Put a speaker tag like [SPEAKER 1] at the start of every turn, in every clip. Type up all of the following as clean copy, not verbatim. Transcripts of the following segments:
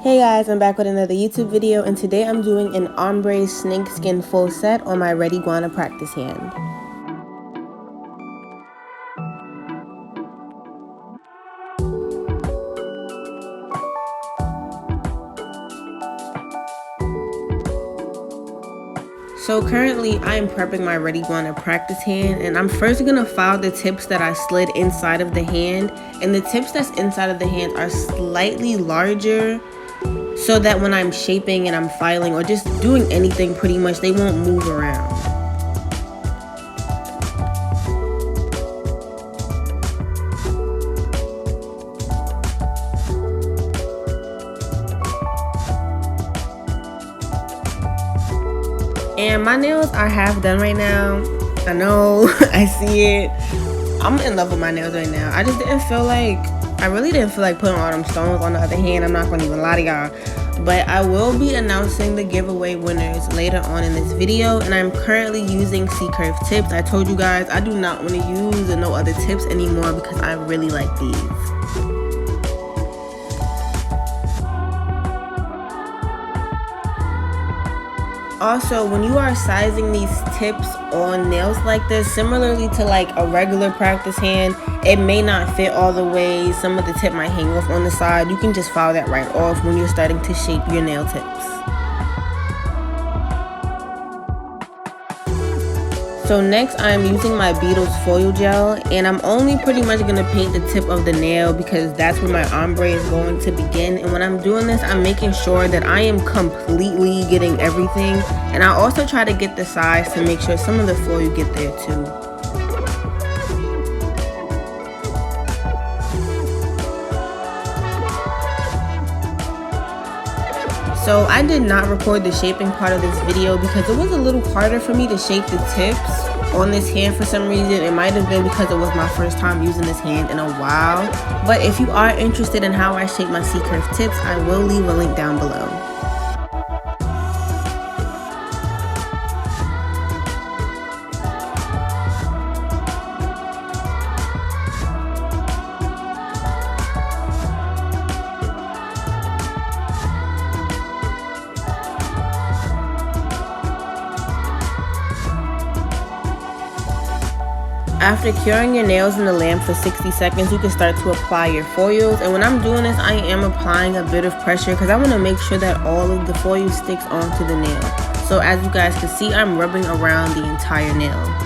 [SPEAKER 1] Hey guys, I'm back with another YouTube video, and today I'm doing an ombre snakeskin full set on my Red Iguana practice hand. So currently I'm prepping my Red Iguana practice hand, and I'm first going to file the tips that I slid inside of the hand, and the tips that's inside of the hand are slightly larger so that when I'm shaping and I'm filing or just doing anything, pretty much they won't move around. And my nails are half done right now. I know, I see it. I'm in love with my nails right now. I really didn't feel like putting all them stones. On the other hand, I'm not gonna even lie to y'all, but I will be announcing the giveaway winners later on in this video, and I'm currently using C-curve tips. I told you guys I do not want to use no other tips anymore because I really like these. Also, when you are sizing these tips on nails like this, similarly to like a regular practice hand, it may not fit all the way. Some of the tip might hang off on the side. You can just file that right off when you're starting to shape your nail tips. So next I'm using my Beetles foil gel, and I'm only pretty much going to paint the tip of the nail because that's where my ombre is going to begin. And when I'm doing this, I'm making sure that I am completely getting everything, and I also try to get the size to make sure some of the foil get there too. So I did not record the shaping part of this video because it was a little harder for me to shape the tips on this hand for some reason. It might have been because it was my first time using this hand in a while. But if you are interested in how I shape my C-curve tips, I will leave a link down below. After curing your nails in the lamp for 60 seconds, you can start to apply your foils. And when I'm doing this, I am applying a bit of pressure because I want to make sure that all of the foil sticks onto the nail. So as you guys can see, I'm rubbing around the entire nail.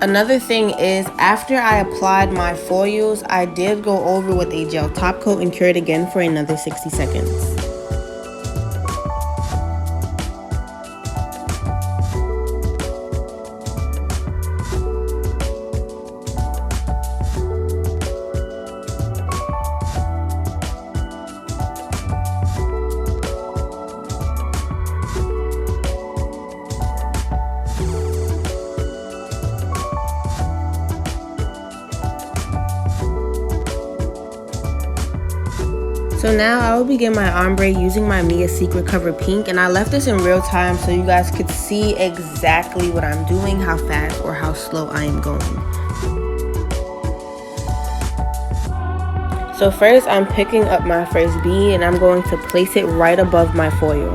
[SPEAKER 1] Another thing is, after I applied my foils, I did go over with a gel top coat and cure it again for another 60 seconds. So now I will begin my ombre using my Mia Secret Cover Pink, and I left this in real time so you guys could see exactly what I'm doing, how fast or how slow I am going. So first I'm picking up my first bead and I'm going to place it right above my foil.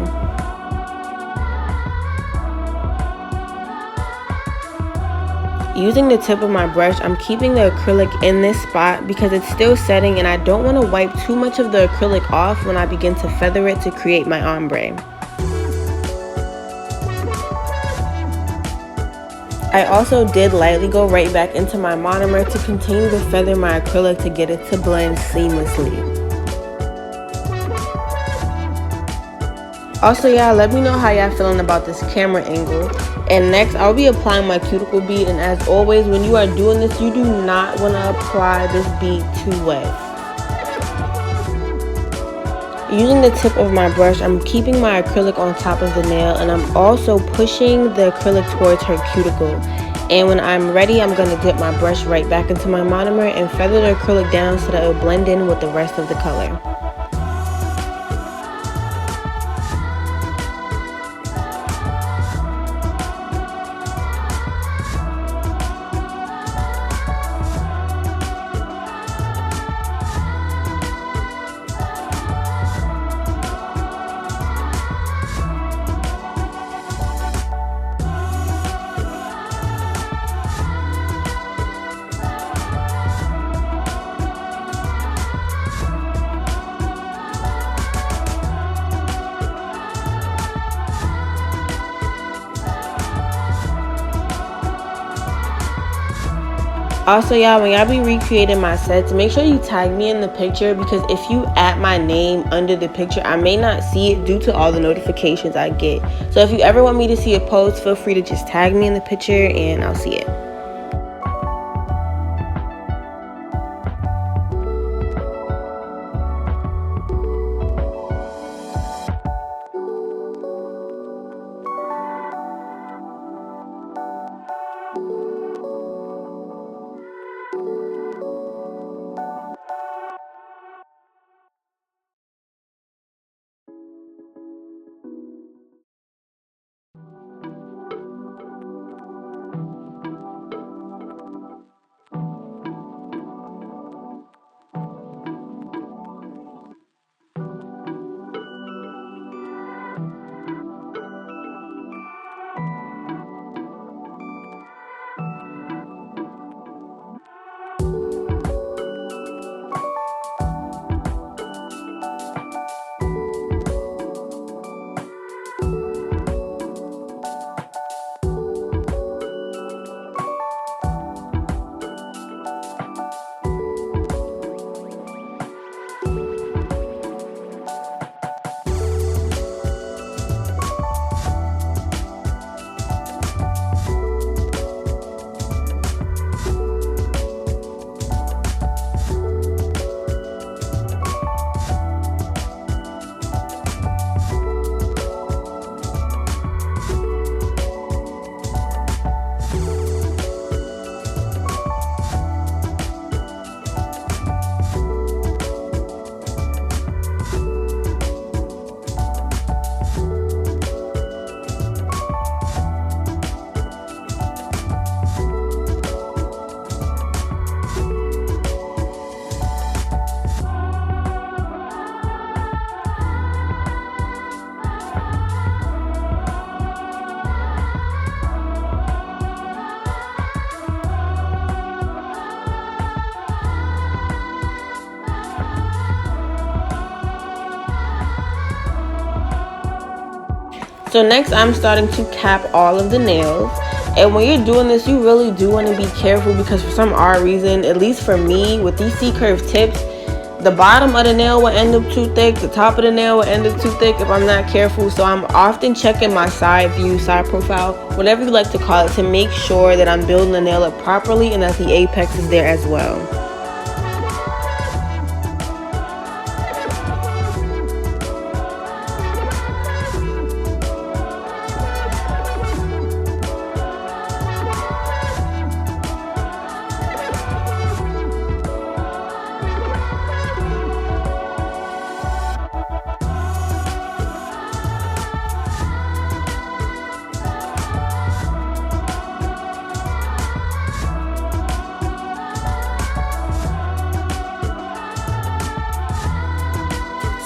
[SPEAKER 1] Using the tip of my brush, I'm keeping the acrylic in this spot because it's still setting and I don't want to wipe too much of the acrylic off when I begin to feather it to create my ombre. I also did lightly go right back into my monomer to continue to feather my acrylic to get it to blend seamlessly. Also, y'all, let me know how y'all feeling about this camera angle. And next, I'll be applying my cuticle bead. And as always, when you are doing this, you do not want to apply this bead too wet. Using the tip of my brush, I'm keeping my acrylic on top of the nail and I'm also pushing the acrylic towards her cuticle. And when I'm ready, I'm going to dip my brush right back into my monomer and feather the acrylic down so that it will blend in with the rest of the color. Also, y'all, when y'all be recreating my sets, make sure you tag me in the picture because if you add my name under the picture, I may not see it due to all the notifications I get. So if you ever want me to see a post, feel free to just tag me in the picture and I'll see it. So next I'm starting to cap all of the nails. And when you're doing this, you really do want to be careful because for some odd reason, at least for me, with these C-curve tips, the bottom of the nail will end up too thick, the top of the nail will end up too thick if I'm not careful. So I'm often checking my side view, side profile, whatever you like to call it, to make sure that I'm building the nail up properly and that the apex is there as well.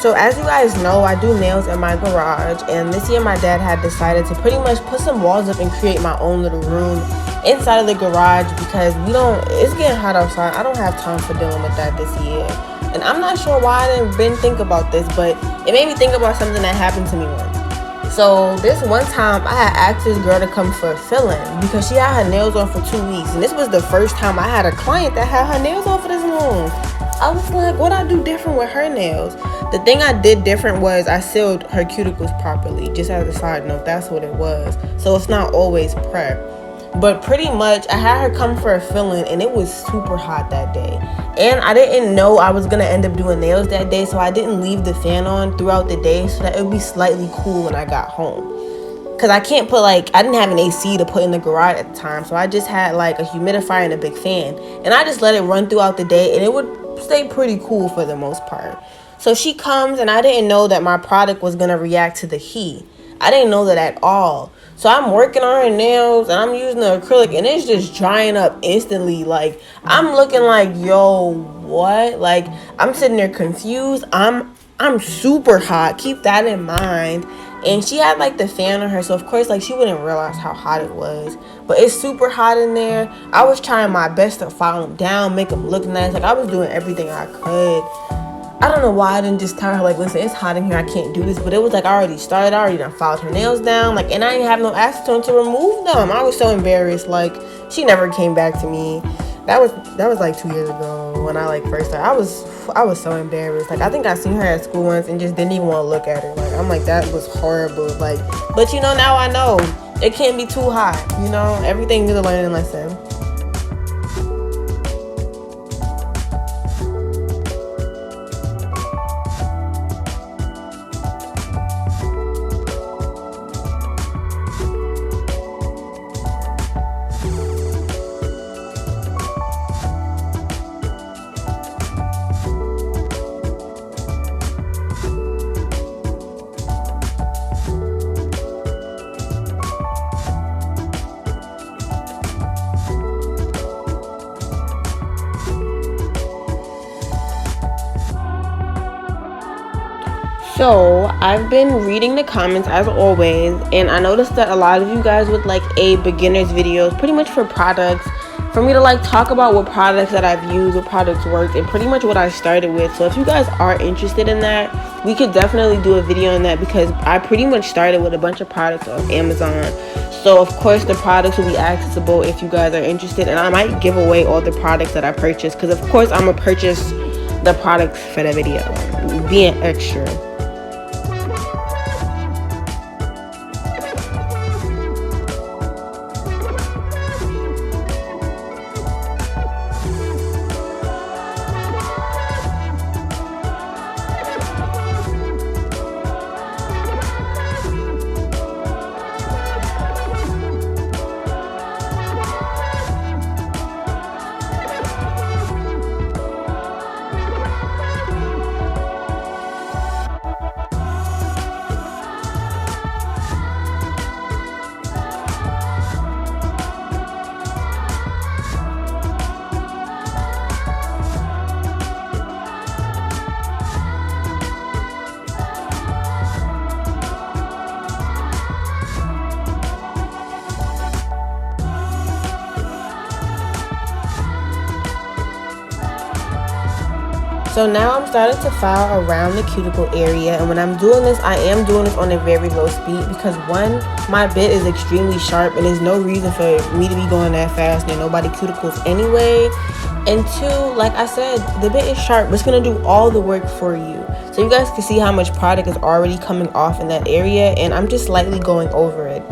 [SPEAKER 1] So as you guys know, I do nails in my garage, and this year my dad had decided to pretty much put some walls up and create my own little room inside of the garage because it's getting hot outside. I don't have time for dealing with that this year. And I'm not sure why I didn't think about this, but it made me think about something that happened to me once. So this one time I had asked this girl to come for a fill-in because she had her nails on for 2 weeks. And this was the first time I had a client that had her nails on for this long. I was like, what I do different with her nails? The thing I did different was I sealed her cuticles properly. Just as a side note, that's what it was. So it's not always prep. But pretty much I had her come for a fill-in and it was super hot that day. And I didn't know I was going to end up doing nails that day, so I didn't leave the fan on throughout the day so that it would be slightly cool when I got home. Because I can't put I didn't have an AC to put in the garage at the time, so I just had a humidifier and a big fan. And I just let it run throughout the day and it would stay pretty cool for the most part. So she comes and I didn't know that my product was going to react to the heat. I didn't know that at all. So I'm working on her nails and I'm using the acrylic and it's just drying up instantly. I'm looking like, yo, what? I'm sitting there confused. I'm super hot. Keep that in mind. And she had the fan on her, so of course she wouldn't realize how hot it was. But it's super hot in there. I was trying my best to file them down, make them look nice. I was doing everything I could. I don't know why I didn't just tell her listen, it's hot in here, I can't do this. But it was I already started, I already done filed her nails down, and I didn't have no acetone to remove them. I was so embarrassed. She never came back to me. That was 2 years ago when I first started. I was so embarrassed. I think I seen her at school once and just didn't even want to look at her. I'm that was horrible. But now I know it can't be too hot. Everything is a learning lesson. So I've been reading the comments as always, and I noticed that a lot of you guys would like a beginner's videos pretty much for products, for me to talk about what products that I've used, what products worked, and pretty much what I started with. So if you guys are interested in that, we could definitely do a video on that because I pretty much started with a bunch of products on Amazon. So of course the products will be accessible if you guys are interested, and I might give away all the products that I purchased because of course I'm gonna purchase the products for the video, being extra. So now I'm starting to file around the cuticle area, and when I'm doing this, I am doing this on a very low speed because one, my bit is extremely sharp and there's no reason for me to be going that fast near nobody cuticles anyway. And two, like I said, the bit is sharp, but it's going to do all the work for you. So you guys can see how much product is already coming off in that area, and I'm just slightly going over it.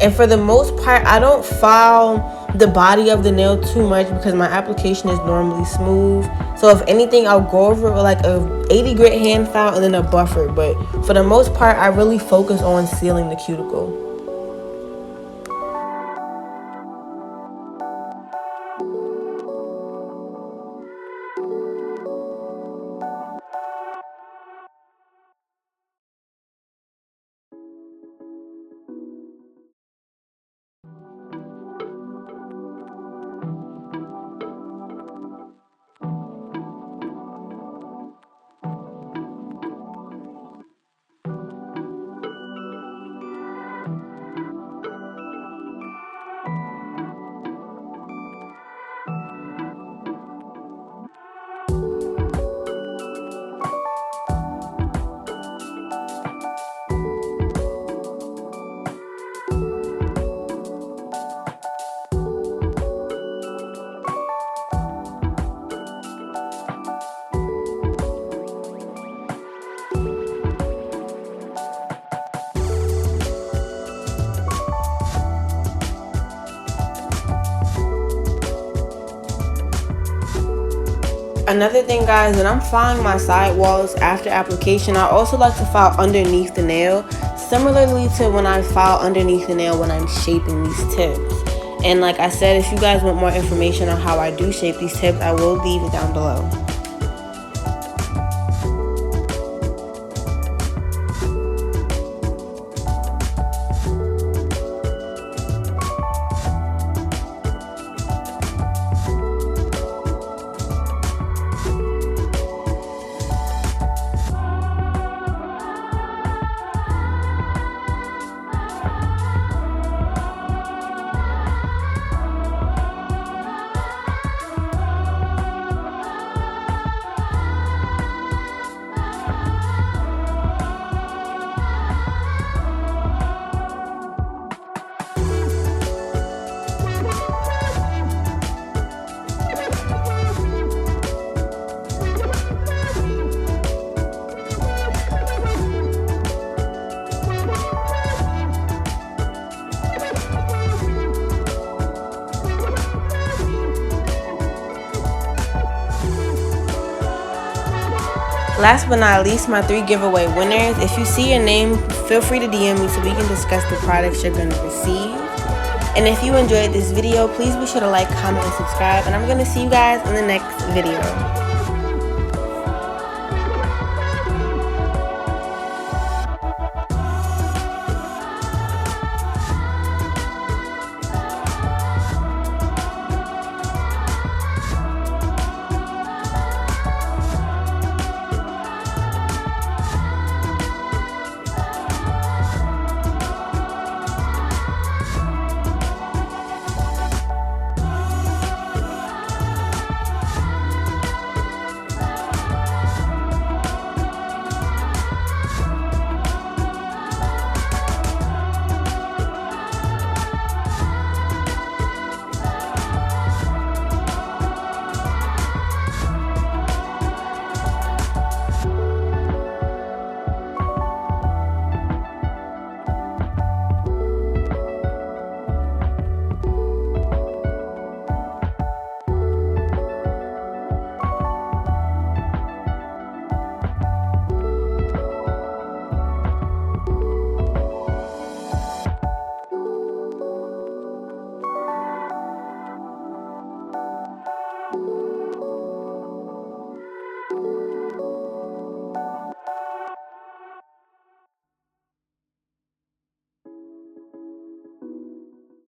[SPEAKER 1] And for the most part, I don't file the body of the nail too much because my application is normally smooth. So if anything, I'll go over it with a 80 grit hand file and then a buffer. But for the most part, I really focus on sealing the cuticle. Another thing, guys, when I'm filing my sidewalls after application, I also like to file underneath the nail, similarly to when I file underneath the nail when I'm shaping these tips. And like I said, if you guys want more information on how I do shape these tips, I will leave it down below. Last but not least, my 3 giveaway winners. If you see your name, feel free to DM me so we can discuss the products you're going to receive. And if you enjoyed this video, please be sure to like, comment, and subscribe. And I'm going to see you guys in the next video.